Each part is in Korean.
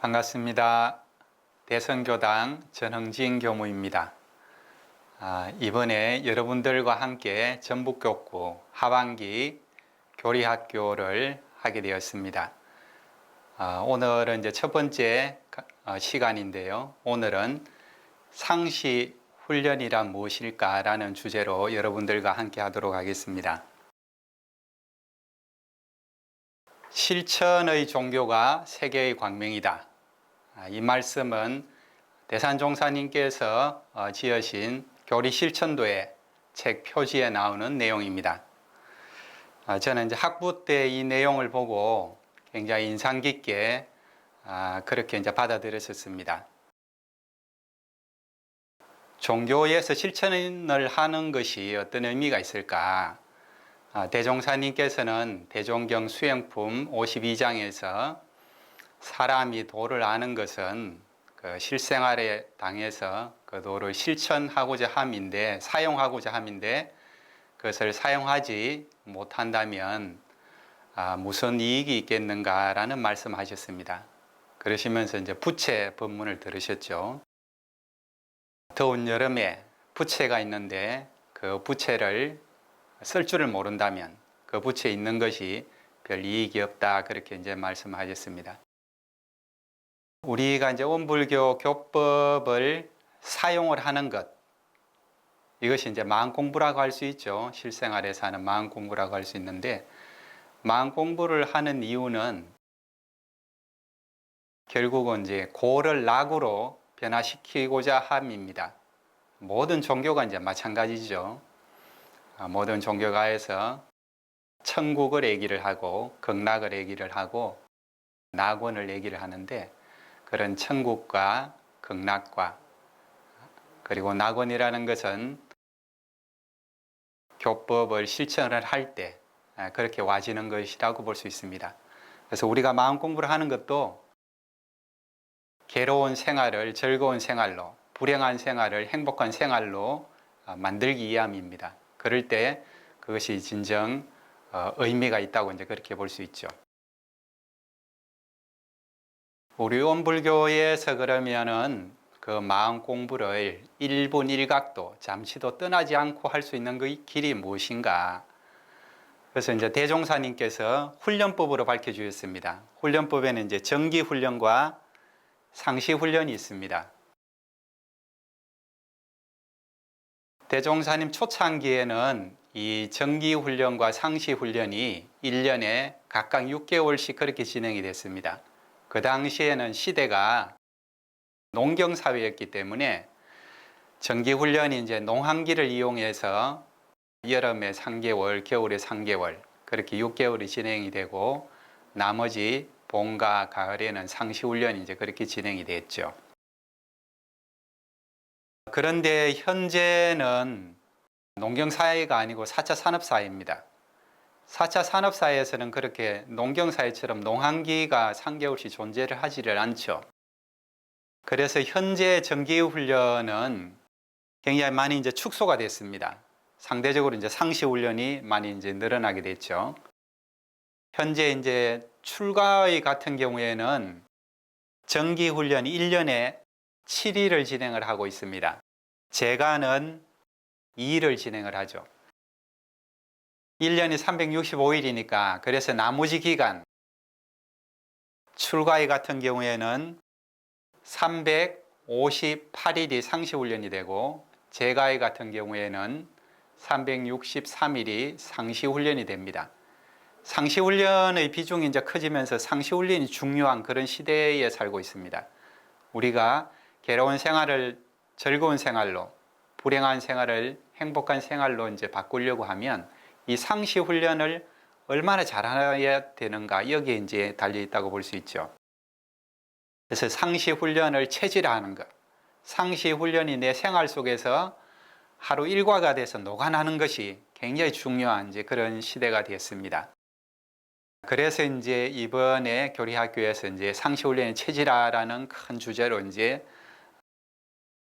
반갑습니다. 대선교당 전흥진 교무입니다. 이번에 여러분들과 함께 전북교구 하반기 교리학교를 하게 되었습니다. 오늘은 이제 첫 번째 시간인데요. 오늘은 상시 훈련이란 무엇일까 라는 주제로 여러분들과 함께 하도록 하겠습니다. 실천의 종교가 세계의 광명이다. 이 말씀은 대산종사님께서 지으신 교리실천도의 책 표지에 나오는 내용입니다. 저는 이제 학부 때 이 내용을 보고 굉장히 인상 깊게 그렇게 이제 받아들였었습니다. 종교에서 실천을 하는 것이 어떤 의미가 있을까? 대종사님께서는 대종경 수행품 52장에서 사람이 도를 아는 것은 그 실생활에 당해서 그 도를 실천하고자 함인데, 사용하고자 함인데 그것을 사용하지 못한다면 무슨 이익이 있겠는가라는 말씀하셨습니다. 그러시면서 이제 부채 법문을 들으셨죠. 더운 여름에 부채가 있는데 그 부채를 쓸 줄을 모른다면 그 부채에 있는 것이 별 이익이 없다, 그렇게 이제 말씀하셨습니다. 우리가 이제 원불교 교법을 사용을 하는 것, 이것이 이제 마음 공부라고 할 수 있죠. 실생활에서 하는 마음 공부라고 할 수 있는데, 마음 공부를 하는 이유는 결국은 이제 고를 낙으로 변화시키고자 함입니다. 모든 종교가 이제 마찬가지죠. 모든 종교가에서 천국을 얘기를 하고 극락을 얘기를 하고 낙원을 얘기를 하는데, 그런 천국과 극락과 그리고 낙원이라는 것은 교법을 실천을 할 때 그렇게 와지는 것이라고 볼 수 있습니다. 그래서 우리가 마음 공부를 하는 것도 괴로운 생활을 즐거운 생활로, 불행한 생활을 행복한 생활로 만들기 위함입니다. 그럴 때 그것이 진정 의미가 있다고 이제 그렇게 볼 수 있죠. 우리 원불교에서 그러면은 그 마음 공부를 1분 1각도 잠시도 떠나지 않고 할 수 있는 그 길이 무엇인가? 그래서 이제 대종사님께서 훈련법으로 밝혀 주셨습니다. 훈련법에는 이제 정기 훈련과 상시 훈련이 있습니다. 대종사님 초창기에는 이 정기 훈련과 상시 훈련이 1년에 각각 6개월씩 그렇게 진행이 됐습니다. 그 당시에는 시대가 농경 사회였기 때문에 정기 훈련이 이제 농한기를 이용해서 여름에 3개월, 겨울에 3개월, 그렇게 6개월이 진행이 되고, 나머지 봄과 가을에는 상시 훈련이 이제 그렇게 진행이 됐죠. 그런데 현재는 농경 사회가 아니고 4차 산업 사회입니다. 4차 산업 사회에서는 그렇게 농경 사회처럼 농한기가 3개월씩 존재를 하지를 않죠. 그래서 현재 정기 훈련은 굉장히 많이 이제 축소가 됐습니다. 상대적으로 이제 상시 훈련이 많이 이제 늘어나게 됐죠. 현재 이제 출가의 같은 경우에는 정기 훈련이 1년에 7일을 진행을 하고 있습니다. 재가는 2일을 진행을 하죠. 1년이 365일이니까 그래서 나머지 기간, 출가의 같은 경우에는 358일이 상시 훈련이 되고, 재가의 같은 경우에는 363일이 상시 훈련이 됩니다. 상시 훈련의 비중이 이제 커지면서 상시 훈련이 중요한 그런 시대에 살고 있습니다. 우리가 괴로운 생활을 즐거운 생활로, 불행한 생활을 행복한 생활로 이제 바꾸려고 하면 이 상시 훈련을 얼마나 잘해야 되는가, 여기에 이제 달려 있다고 볼 수 있죠. 그래서 상시 훈련을 체질화하는 것, 상시 훈련이 내 생활 속에서 하루 일과가 돼서 녹아나는 것이 굉장히 중요한 이제 그런 시대가 됐습니다. 그래서 이제 이번에 교리학교에서 이제 상시 훈련의 체질화라는 큰 주제로 이제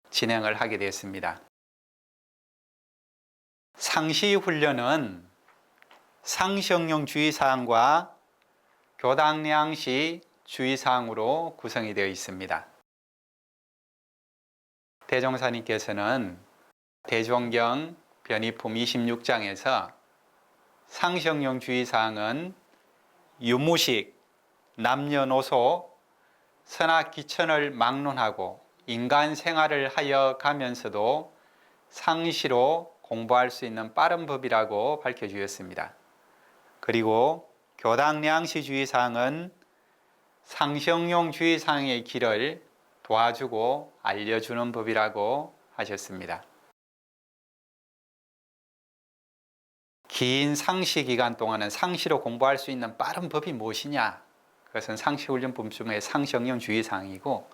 진행을 하게 됐습니다. 상시 훈련은 상시형용 주의사항과 교당량시 주의사항으로 구성이 되어 있습니다. 대종사님께서는 대종경 변의품 26장에서 상시응용 주의사항은 유무식, 남녀노소, 선악귀천을 막론하고 인간 생활을 하여 가면서도 상시로 공부할 수 있는 빠른 법이라고 밝혀주었습니다. 그리고 교당량시 주의사항은 상시응용 주의사항의 길을 도와주고 알려주는 법이라고 하셨습니다. 긴 상시 기간 동안은 상시로 공부할 수 있는 빠른 법이 무엇이냐? 그것은 상시훈련법 중에 상시응용 주의사항이고,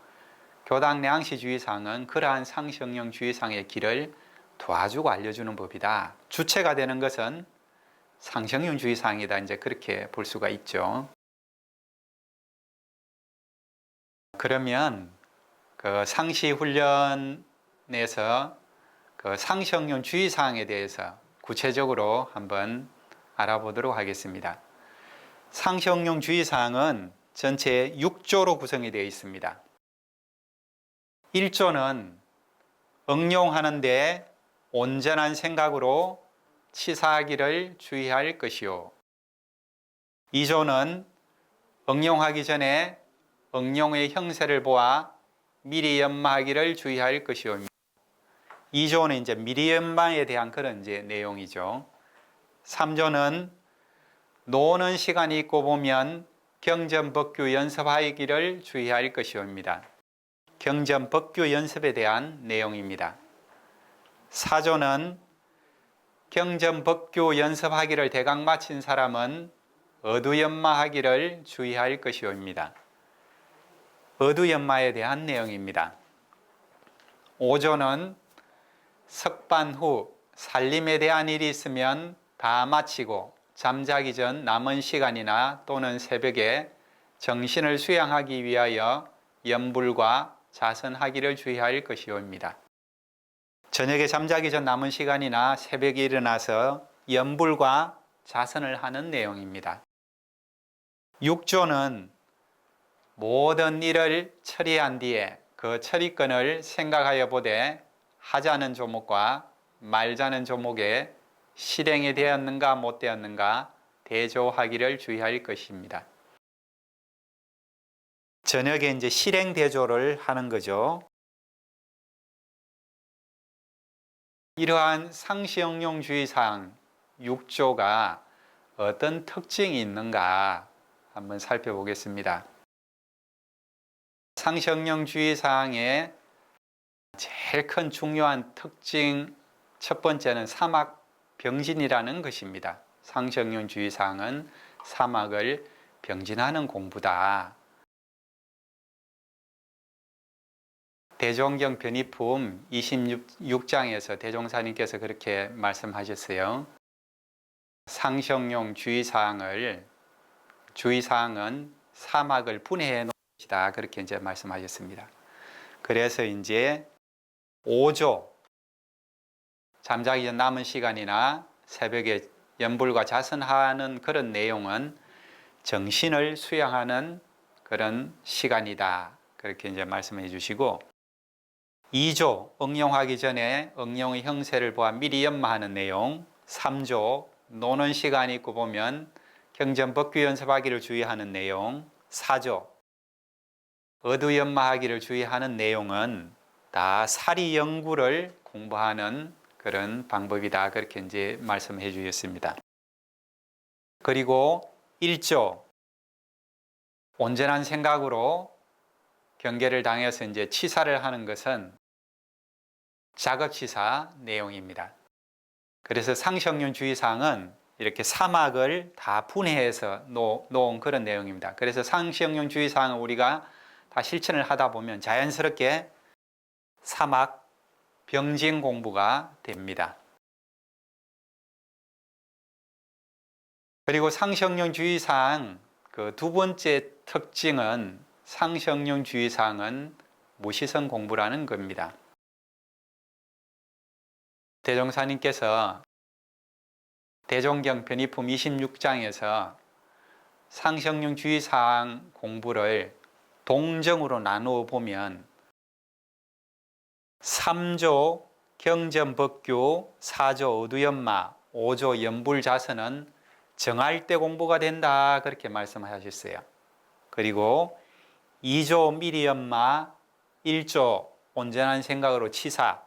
교당량시 주의사항은 그러한 상시응용 주의사항의 길을 도와주고 알려주는 법이다. 주체가 되는 것은 상시응용 주의사항이다. 이제 그렇게 볼 수가 있죠. 그러면 그 상시훈련에서 그 상시응용 주의사항에 대해서 구체적으로 한번 알아보도록 하겠습니다. 상시응용 주의사항은 전체 6조로 구성이 되어 있습니다. 1조는 응용하는 데 온전한 생각으로 치사하기를 주의할 것이요. 2조는 응용하기 전에 응용의 형세를 보아 미리 연마하기를 주의할 것이요. 2조는 이제 미리 연마에 대한 그런 이제 내용이죠. 3조는 노는 시간이 있고 보면 경전법규 연습하기를 주의할 것이옵니다. 경전법규 연습에 대한 내용입니다. 4조는 경전법규 연습하기를 대강 마친 사람은 어두연마하기를 주의할 것이옵니다. 어두연마에 대한 내용입니다. 5조는 석반 후 살림에 대한 일이 있으면 다 마치고 잠자기 전 남은 시간이나 또는 새벽에 정신을 수양하기 위하여 염불과 자선하기를 주의할 것이옵니다. 저녁에 잠자기 전 남은 시간이나 새벽에 일어나서 염불과 자선을 하는 내용입니다. 6조는 모든 일을 처리한 뒤에 그 처리건을 생각하여 보되 하자는 조목과 말자는 조목에 실행이 되었는가 못 되었는가 대조하기를 주의할 것입니다. 저녁에 이제 실행 대조를 하는 거죠. 이러한 상시응용 주의사항 6조가 어떤 특징이 있는가 한번 살펴보겠습니다. 상시응용 주의사항의 제일 큰 중요한 특징 첫 번째는 사막병진이라는 것입니다. 상시응용 주의사항은 사막을 병진하는 공부다. 대종경 변의품 26장에서 대종사님께서 그렇게 말씀하셨어요. 상시응용 주의사항은 사막을 분해해 놓은 것이다. 그렇게 이제 말씀하셨습니다. 그래서 이제 5조 잠자기 전 남은 시간이나 새벽에 염불과 자선하는 그런 내용은 정신을 수양하는 그런 시간이다. 그렇게 이제 말씀해 주시고, 2조 응용하기 전에 응용의 형세를 보아 미리 연마하는 내용, 3조 노는 시간이 있고 보면 경전법규 연습하기를 주의하는 내용, 4조 어두연마하기를 주의하는 내용은 다 사리연구를 공부하는 그런 방법이다. 그렇게 이제 말씀해 주셨습니다. 그리고 1조 온전한 생각으로 경계를 당해서 이제 치사를 하는 것은 작업치사 내용입니다. 그래서 상시응용 주의사항은 이렇게 사막을 다 분해해서 놓은 그런 내용입니다. 그래서 상시응용 주의사항은 우리가 다 실천을 하다 보면 자연스럽게 사막 병진 공부가 됩니다. 그리고 상시응용 주의사항 그 두 번째 특징은 상시응용 주의사항은 무시성 공부라는 겁니다. 대종사님께서 대종경 변의품 26장에서 상시형용 주의사항 공부를 동정으로 나누어 보면 3조 경전법규, 4조 어두연마, 5조 연불자선은 정할 때 공부가 된다 그렇게 말씀하셨어요. 그리고 2조 미리연마, 1조 온전한 생각으로 치사,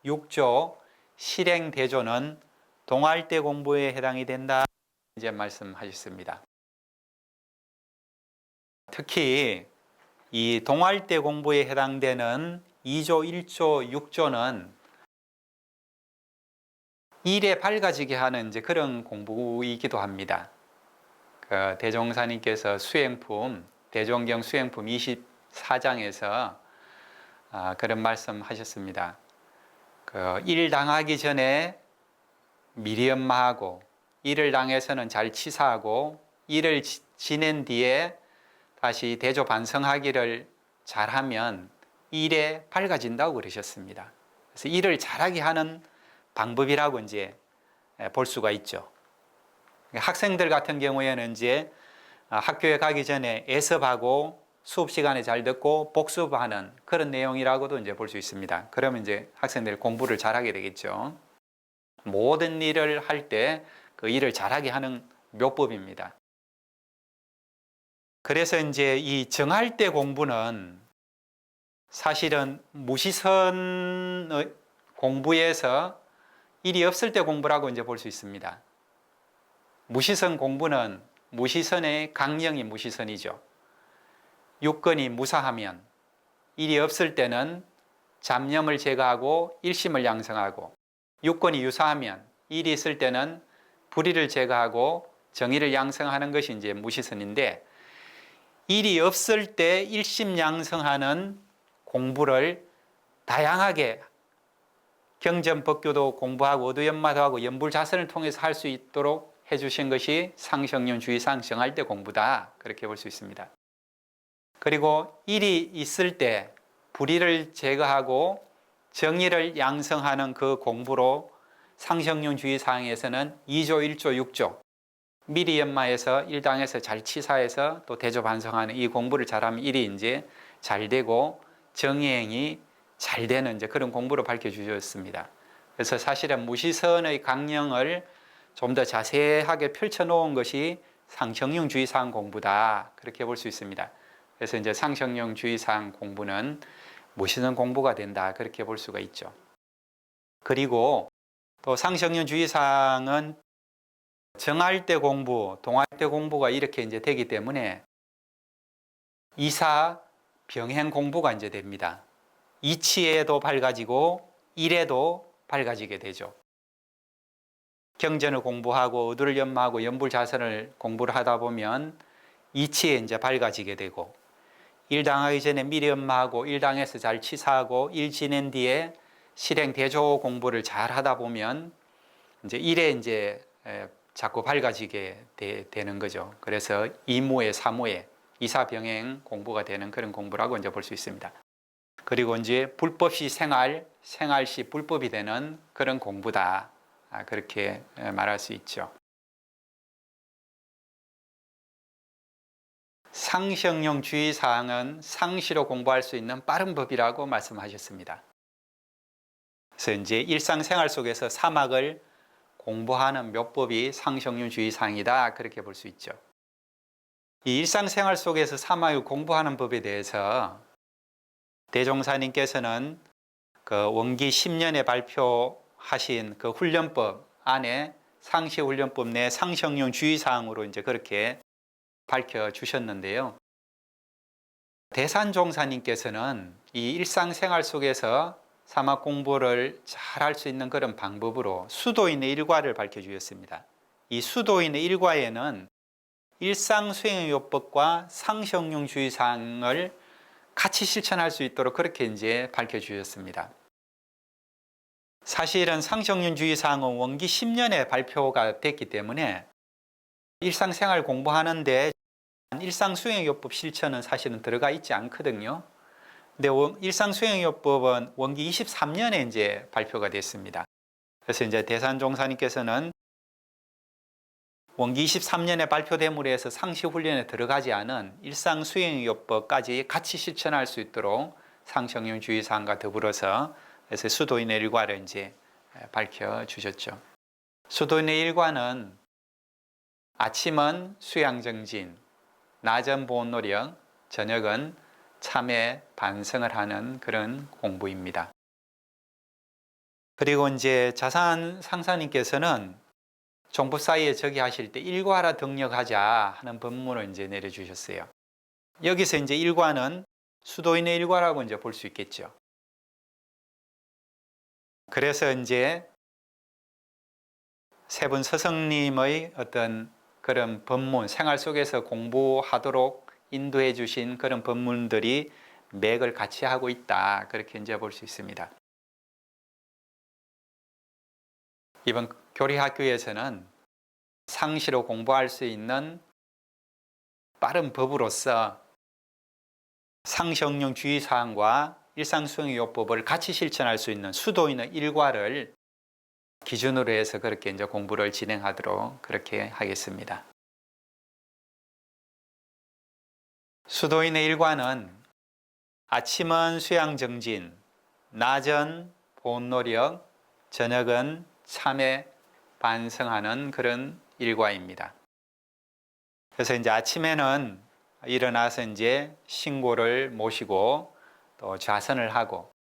6조 실행대조는 동할 때 공부에 해당이 된다 이제 말씀하셨습니다. 특히 이 동할 때 공부에 해당되는 2조, 1조, 6조는 일에 밝아지게 하는 이제 그런 공부이기도 합니다. 그 대종사님께서 수행품, 대종경 수행품 24장에서 그런 말씀 하셨습니다. 그 일 당하기 전에 미리 연마하고, 일을 당해서는 잘 치사하고, 일을 지낸 뒤에 다시 대조 반성하기를 잘하면 일에 밝아진다고 그러셨습니다. 그래서 일을 잘하게 하는 방법이라고 이제 볼 수가 있죠. 학생들 같은 경우에는 이제 학교에 가기 전에 애습하고 수업 시간에 잘 듣고 복습하는 그런 내용이라고도 이제 볼 수 있습니다. 그러면 이제 학생들이 공부를 잘하게 되겠죠. 모든 일을 할 때 그 일을 잘하게 하는 묘법입니다. 그래서 이제 이 정할 때 공부는 사실은 무시선 공부에서 일이 없을 때 공부라고 이제 볼 수 있습니다. 무시선 공부는 무시선의 강령이 무시선이죠. 육건이 무사하면 일이 없을 때는 잡념을 제거하고 일심을 양성하고, 육건이 유사하면 일이 있을 때는 불의를 제거하고 정의를 양성하는 것이 이제 무시선인데, 일이 없을 때 일심 양성하는 공부를 다양하게 경전법규도 공부하고 어두연마도 하고 연불자선을 통해서 할 수 있도록 해주신 것이 상시형용 주의사항 정할 때 공부다 그렇게 볼 수 있습니다. 그리고 일이 있을 때 불의를 제거하고 정의를 양성하는 그 공부로 상시형용 주의사항에서는 2조, 1조, 6조 미리 연마해서 일당에서 잘 치사해서 또 대조 반성하는 이 공부를 잘하면 일이 이제 잘 되고 정의행이 잘 되는 이제 그런 공부로 밝혀주셨습니다. 그래서 사실은 무시선의 강령을 좀 더 자세하게 펼쳐놓은 것이 상시형용 주의사항 공부다 그렇게 볼 수 있습니다. 그래서 이제 상시형용 주의사항 공부는 무시선 공부가 된다 그렇게 볼 수가 있죠. 그리고 또 상시형용 주의사항은 정할 때 공부, 동할 때 공부가 이렇게 이제 되기 때문에 이사 병행 공부가 이제 됩니다. 이치에도 밝아지고 일에도 밝아지게 되죠. 경전을 공부하고 어두를 연마하고 연불자선을 공부를 하다 보면 이치에 이제 밝아지게 되고, 일 당하기 전에 미리 연마하고 일 당해서 잘 치사하고 일 지낸 뒤에 실행 대조 공부를 잘 하다 보면 이제 일에 이제 자꾸 밝아지게 되는 거죠. 그래서 이무에 사무에 이사병행 공부가 되는 그런 공부라고 이제 볼 수 있습니다. 그리고 이제 불법시 생활, 생활시 불법이 되는 그런 공부다. 그렇게 말할 수 있죠. 상시형용 주의사항은 상시로 공부할 수 있는 빠른 법이라고 말씀하셨습니다. 그래서 이제 일상생활 속에서 사막을 공부하는 묘법이 상시형용 주의사항이다. 그렇게 볼 수 있죠. 이 일상생활 속에서 사막을 공부하는 법에 대해서 대종사님께서는 그 원기 10년에 발표하신 그 훈련법 안에 상시훈련법 내 상시형용 주의사항으로 이제 그렇게 밝혀주셨는데요. 대산종사님께서는 이 일상생활 속에서 사막 공부를 잘 할 수 있는 그런 방법으로 수도인의 일과를 밝혀주셨습니다. 이 수도인의 일과에는 일상수행요법과 상시형용 주의사항을 같이 실천할 수 있도록 그렇게 이제 밝혀주셨습니다. 사실은 상시형용 주의사항은 원기 10년에 발표가 됐기 때문에 일상생활 공부하는데 일상수행요법 실천은 사실은 들어가 있지 않거든요. 근데 일상수행요법은 원기 23년에 이제 발표가 됐습니다. 그래서 이제 대산종사님께서는 원기 23년에 발표대물에서 상시훈련에 들어가지 않은 일상수행요법까지 같이 실천할 수 있도록 상시형용 주의사항과 더불어서 그래서 수도인의 일과를 이제 밝혀주셨죠. 수도인의 일과는 아침은 수양정진, 낮은 보온노력, 저녁은 참회 반성을 하는 그런 공부입니다. 그리고 이제 자산 상사님께서는 종부 사이에 저기 하실 때 일과라 등력하자 하는 법문을 이제 내려주셨어요. 여기서 이제 일과는 수도인의 일과라고 이제 볼 수 있겠죠. 그래서 이제 세 분 스승님의 어떤 그런 법문, 생활 속에서 공부하도록 인도해 주신 그런 법문들이 맥을 같이 하고 있다. 그렇게 이제 볼 수 있습니다. 이번 교리학교에서는 상시로 공부할 수 있는 빠른 법으로서 상시형용 주의사항과 일상수행요법을 같이 실천할 수 있는 수도인의 일과를 기준으로 해서 그렇게 이제 공부를 진행하도록 그렇게 하겠습니다. 수도인의 일과는 아침은 수양정진, 낮은 보온노력, 저녁은 참회 반성하는 그런 일과입니다. 그래서 이제 아침에는 일어나서 이제 신고를 모시고 또 좌선을 하고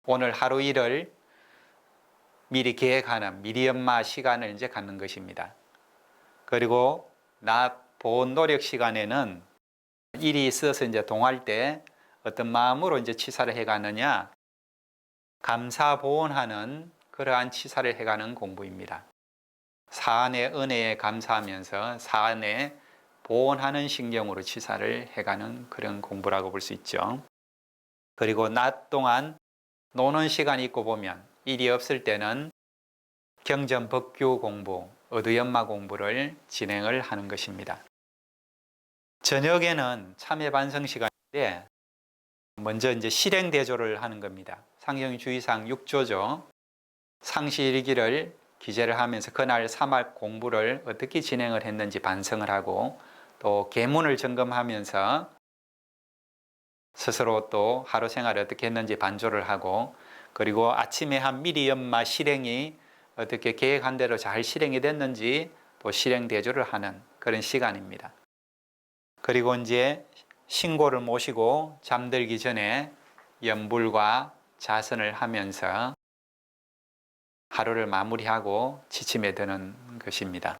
오늘 하루 일을 미리 계획하는 미리 연마 시간을 이제 갖는 것입니다. 그리고 낮 보온 노력 시간에는 일이 있어서 이제 동할 때 어떤 마음으로 이제 치사를 해가느냐, 감사 보온하는 그러한 치사를 해가는 공부입니다. 사안의 은혜에 감사하면서 사안에 보온하는 신경으로 치사를 해가는 그런 공부라고 볼 수 있죠. 그리고 낮 동안 노는 시간이 있고 보면 일이 없을 때는 경전 법규 공부, 어두연마 공부를 진행을 하는 것입니다. 저녁에는 참회 반성 시간인데 먼저 이제 실행 대조를 하는 겁니다. 상시형 주의사항 6조죠. 상시일기를 기재를 하면서 그날 3학 공부를 어떻게 진행을 했는지 반성을 하고 또 계문을 점검하면서 스스로 또 하루 생활을 어떻게 했는지 반조를 하고 그리고 아침에 한 미리 연마 실행이 어떻게 계획한 대로 잘 실행이 됐는지 또 실행 대조를 하는 그런 시간입니다. 그리고 이제 신고를 모시고 잠들기 전에 염불과 자선을 하면서 하루를 마무리하고 지침에 드는 것입니다.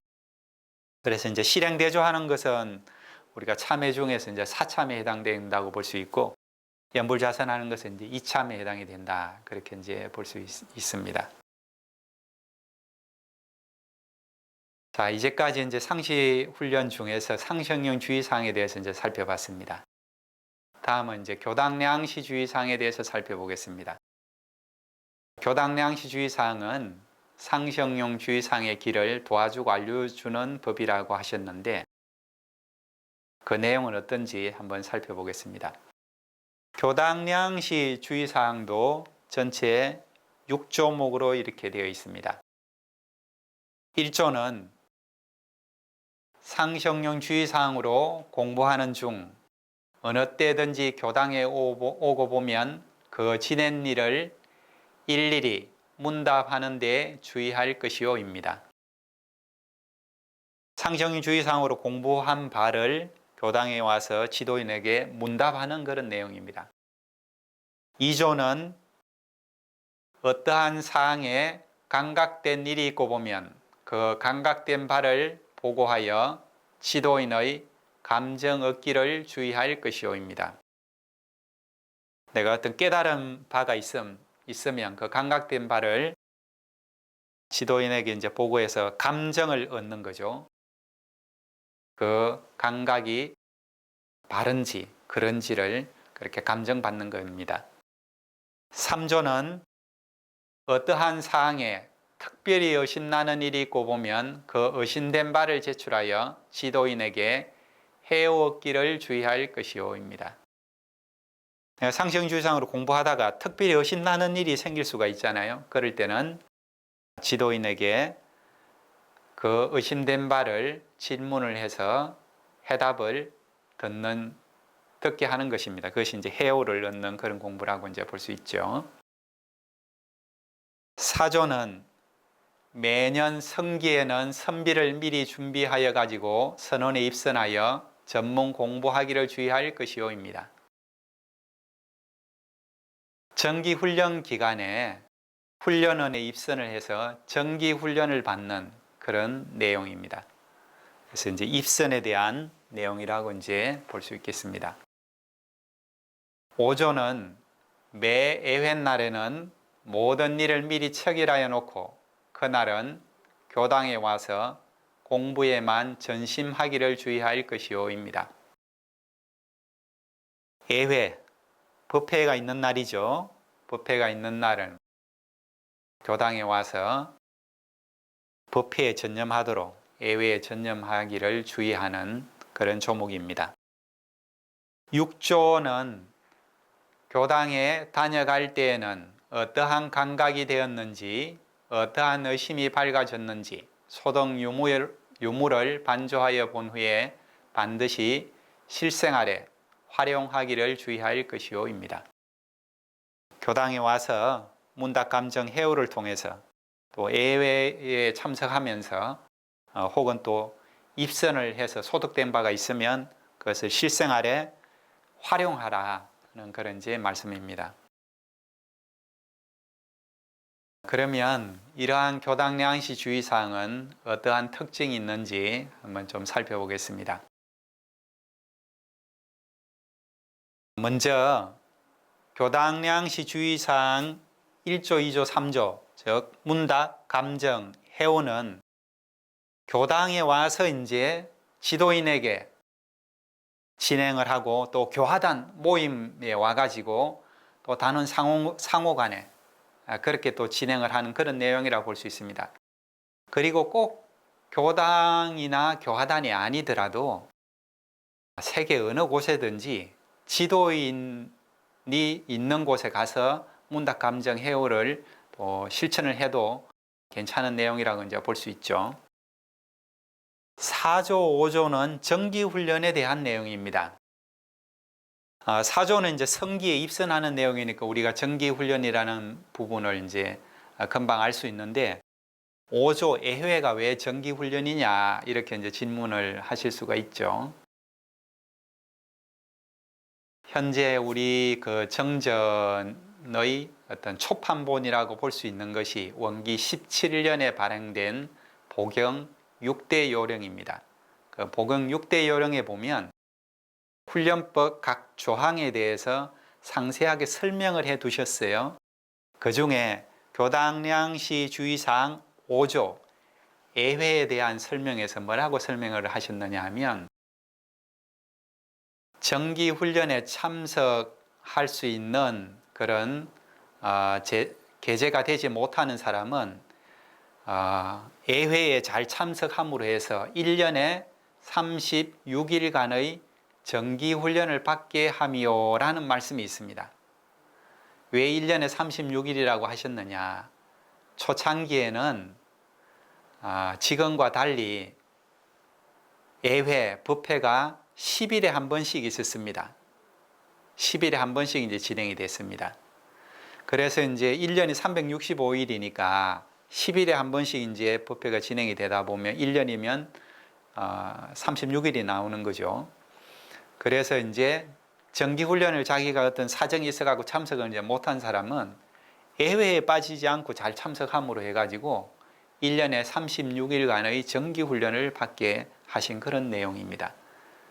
그래서 이제 실행 대조하는 것은 우리가 참회 중에서 이제 4참에 해당된다고 볼 수 있고 염불 자선하는 것은 이제 2참에 해당이 된다. 그렇게 이제 볼 수 있습니다. 자, 이제까지 이제 상시 훈련 중에서 상시형용 주의사항에 대해서 이제 살펴봤습니다. 다음은 이제 교당량시 주의사항에 대해서 살펴보겠습니다. 교당량시 주의사항은 상시형용 주의사항의 길을 도와주고 알려주는 법이라고 하셨는데 그 내용은 어떤지 한번 살펴보겠습니다. 교당량시 주의사항도 전체 6조목으로 이렇게 되어 있습니다. 1조는 상시형용 주의사항으로 공부하는 중 어느 때든지 교당에 오고 보면 그 지낸 일을 일일이 문답하는 데 주의할 것이요입니다. 상시형용 주의사항으로 공부한 바를 교당에 와서 지도인에게 문답하는 그런 내용입니다. 2조는 어떠한 사항에 감각된 일이 있고 보면 그 감각된 바를 보고하여 지도인의 감정 얻기를 주의할 것이오입니다. 내가 어떤 깨달은 바가 있으면 그 감각된 바를 지도인에게 이제 보고해서 감정을 얻는 거죠. 그 감각이 바른지 그런지를 그렇게 감정받는 겁니다. 3조는 어떠한 사항에 특별히 의심나는 일이 있고 보면 그 의심된 바를 제출하여 지도인에게 해오기를 주의할 것이오입니다. 상시형 주의사항으로 공부하다가 특별히 의심나는 일이 생길 수가 있잖아요. 그럴 때는 지도인에게 그 의심된 바를 질문을 해서 해답을 듣게 하는 것입니다. 그것이 이제 해오를 얻는 그런 공부라고 이제 볼 수 있죠. 사조는 매년 성기에는 선비를 미리 준비하여 가지고 선원에 입선하여 전문 공부하기를 주의할 것이오입니다. 정기훈련 기간에 훈련원에 입선을 해서 정기훈련을 받는 그런 내용입니다. 그래서 이제 입선에 대한 내용이라고 이제 볼 수 있겠습니다. 오조는 매 애회날에는 모든 일을 미리 체결하여 놓고 그날은 교당에 와서 공부에만 전심하기를 주의할 것이오입니다. 애회, 법회가 있는 날이죠. 법회가 있는 날은 교당에 와서 법회에 전념하도록 애회에 전념하기를 주의하는 그런 조목입니다. 6조는 교당에 다녀갈 때에는 어떠한 감각이 되었는지, 어떠한 의심이 밝아졌는지 소등 유물을 반조하여 본 후에 반드시 실생활에 활용하기를 주의할 것이오입니다. 교당에 와서 문답감정 해오를 통해서 또 예회에 참석하면서 혹은 또 입선을 해서 소득된 바가 있으면 그것을 실생활에 활용하라는 그런 이제 말씀입니다. 그러면 이러한 교당량시 주의사항은 어떠한 특징이 있는지 한번 좀 살펴보겠습니다. 먼저 교당량시 주의사항 1조, 2조, 3조 즉 문답, 감정, 해오는 교당에 와서 이제 지도인에게 진행을 하고 또 교화단 모임에 와가지고 또 단원 상호 간에 그렇게 또 진행을 하는 그런 내용이라고 볼 수 있습니다. 그리고 꼭 교당이나 교화단이 아니더라도 세계 어느 곳에든지 지도인이 있는 곳에 가서 문답, 감정, 해오를 또 실천을 해도 괜찮은 내용이라고 이제 볼 수 있죠. 4조, 5조는 정기훈련에 대한 내용입니다. 4조는 이제 성기에 입선하는 내용이니까 우리가 정기훈련이라는 부분을 이제 금방 알 수 있는데 5조 애회가 왜 정기훈련이냐 이렇게 이제 질문을 하실 수가 있죠. 현재 우리 그 정전의 어떤 초판본이라고 볼 수 있는 것이 원기 17년에 발행된 보경 6대 요령입니다. 그 보경 6대 요령에 보면 훈련법 각 조항에 대해서 상세하게 설명을 해 두셨어요. 그 중에 교당량시 주의사항 5조 애회에 대한 설명에서 뭐라고 설명을 하셨느냐 하면 정기훈련에 참석할 수 있는 그런 계제가 되지 못하는 사람은 애회에 잘 참석함으로 해서 1년에 36일간의 정기훈련을 받게 하미오라는 말씀이 있습니다. 왜 1년에 36일이라고 하셨느냐? 초창기에는 지금과 달리 애회, 법회가 10일에 한 번씩 있었습니다. 10일에 한 번씩 이제 진행이 됐습니다. 그래서 이제 1년이 365일이니까 10일에 한 번씩 이제 법회가 진행이 되다 보면 1년이면 36일이 나오는 거죠. 그래서 이제 정기훈련을 자기가 어떤 사정이 있어가지고 참석을 이제 못한 사람은 애회에 빠지지 않고 잘 참석함으로 해가지고 1년에 36일간의 정기훈련을 받게 하신 그런 내용입니다.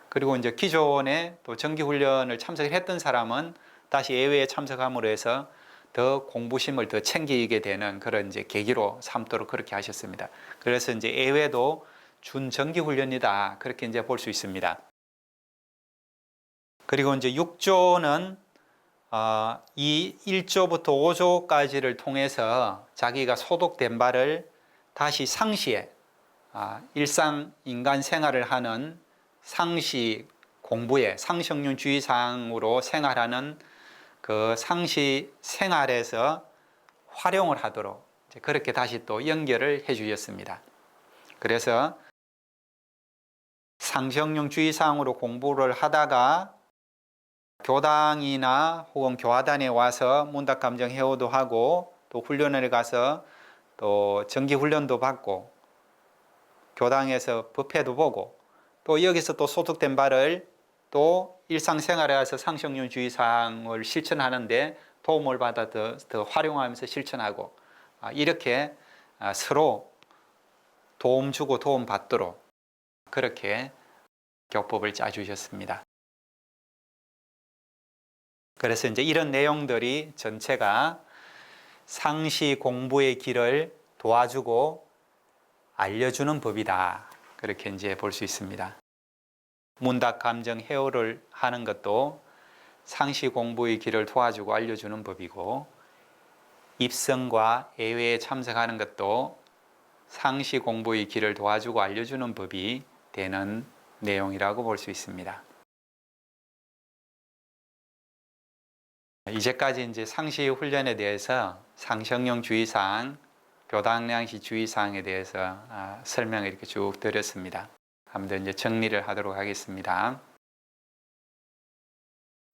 그리고 이제 기존에 또 정기훈련을 참석을 했던 사람은 다시 애회에 참석함으로 해서 더 공부심을 더 챙기게 되는 그런 이제 계기로 삼도록 그렇게 하셨습니다. 그래서 이제 애회도 준정기훈련이다 그렇게 이제 볼 수 있습니다. 그리고 이제 6조는 이 1조부터 5조까지를 통해서 자기가 소독된 바를 다시 상시에 일상 인간 생활을 하는 상시 공부에 상식용 주의사항으로 생활하는 그 상시 생활에서 활용을 하도록 그렇게 다시 또 연결을 해 주셨습니다. 그래서 상시형용 주의사항으로 공부를 하다가 교당이나 혹은 교화단에 와서 문답감정 회화도 하고 또 훈련을 가서 또 정기훈련도 받고 교당에서 법회도 보고 또 여기서 또 소득된 바를 또 일상생활에 와서 상시형용 주의사항을 실천하는데 도움을 받아 더 활용하면서 실천하고 이렇게 서로 도움 주고 도움 받도록 그렇게 교법을 짜주셨습니다. 그래서 이제 이런 내용들이 전체가 상시 공부의 길을 도와주고 알려주는 법이다. 그렇게 이제 볼 수 있습니다. 문답 감정 회화를 하는 것도 상시 공부의 길을 도와주고 알려주는 법이고, 입성과 예외에 참석하는 것도 상시 공부의 길을 도와주고 알려주는 법이 되는 내용이라고 볼 수 있습니다. 이제까지 이제 상시 훈련에 대해서 상시형용 주의사항, 교당량시 주의사항에 대해서 설명을 이렇게 쭉 드렸습니다. 한번 이제 정리를 하도록 하겠습니다.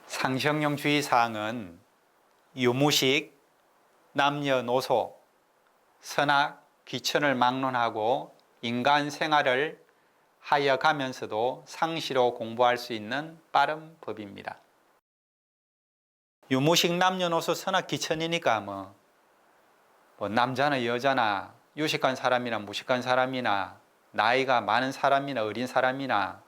상시형용 주의사항은 유무식, 남녀노소, 선악, 귀천을 막론하고 인간 생활을 하여가면서도 상시로 공부할 수 있는 빠른 법입니다. 유무식, 남녀노소, 선악, 귀천이니까 뭐 남자나 여자나 유식한 사람이나 무식한 사람이나 나이가 많은 사람이나 어린 사람이나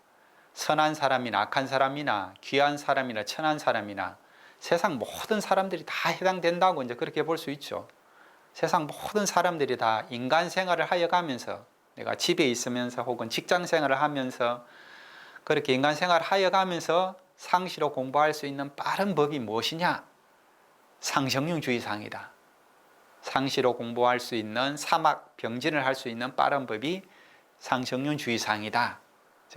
선한 사람이나 악한 사람이나 귀한 사람이나 천한 사람이나 세상 모든 사람들이 다 해당된다고 이제 그렇게 볼 수 있죠. 세상 모든 사람들이 다 인간 생활을 하여가면서 내가 집에 있으면서 혹은 직장 생활을 하면서 그렇게 인간 생활을 하여가면서 상시로 공부할 수 있는 빠른 법이 무엇이냐? 상시형용 주의사항이다. 상시로 공부할 수 있는 사막 병진을 할 수 있는 빠른 법이 상시형용 주의사항이다.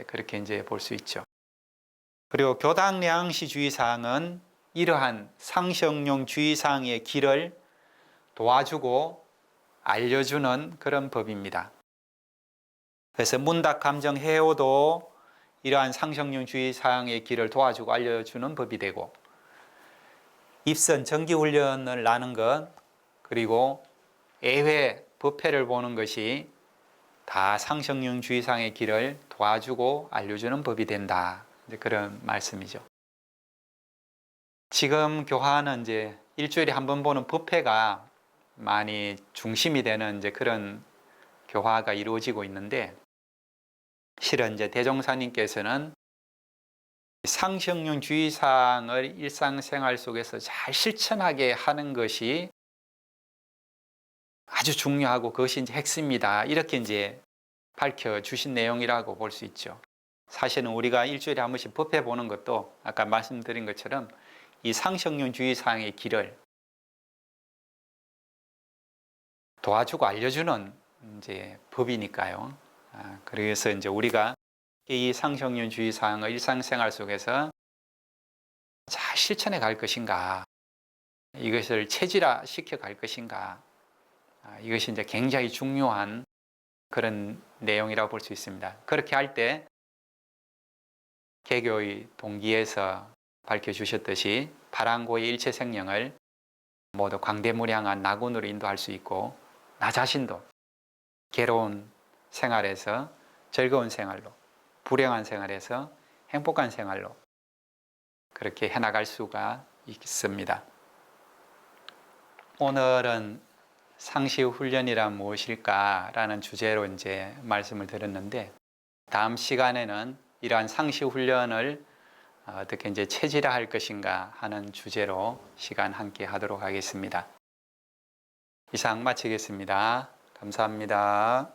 그렇게 이제 볼 수 있죠. 그리고 교당량시 주의사항은 이러한 상시형용 주의사항의 길을 도와주고 알려주는 그런 법입니다. 그래서 문답 감정 회화도 이러한 상시형용 주의사항의 길을 도와주고 알려주는 법이 되고, 입선 정기훈련을 나는 것, 그리고 예회 법회를 보는 것이 다 상시형용 주의사항의 길을 도와주고 알려주는 법이 된다. 이제 그런 말씀이죠. 지금 교화는 이제 일주일에 한 번 보는 법회가 많이 중심이 되는 이제 그런 교화가 이루어지고 있는데, 실은 이제 대종사님께서는 상시형용 주의사항을 일상생활 속에서 잘 실천하게 하는 것이 아주 중요하고 그것이 이제 핵심이다. 이렇게 이제 밝혀주신 내용이라고 볼 수 있죠. 사실은 우리가 일주일에 한 번씩 법회 보는 것도 아까 말씀드린 것처럼 이 상시형용 주의사항의 길을 도와주고 알려주는 이제 법이니까요. 그래서 이제 우리가 이 상시형용 주의사항을 일상생활 속에서 잘 실천해 갈 것인가, 이것을 체질화 시켜 갈 것인가, 이것이 이제 굉장히 중요한 그런 내용이라고 볼 수 있습니다. 그렇게 할 때 개교의 동기에서 밝혀주셨듯이 바람고의 일체생명을 모두 광대무량한 낙원으로 인도할 수 있고, 나 자신도 괴로운 생활에서 즐거운 생활로, 불행한 생활에서 행복한 생활로 그렇게 해나갈 수가 있습니다. 오늘은 상시훈련이란 무엇일까라는 주제로 이제 말씀을 드렸는데, 다음 시간에는 이러한 상시훈련을 어떻게 이제 체질화할 것인가 하는 주제로 시간 함께 하도록 하겠습니다. 이상 마치겠습니다. 감사합니다.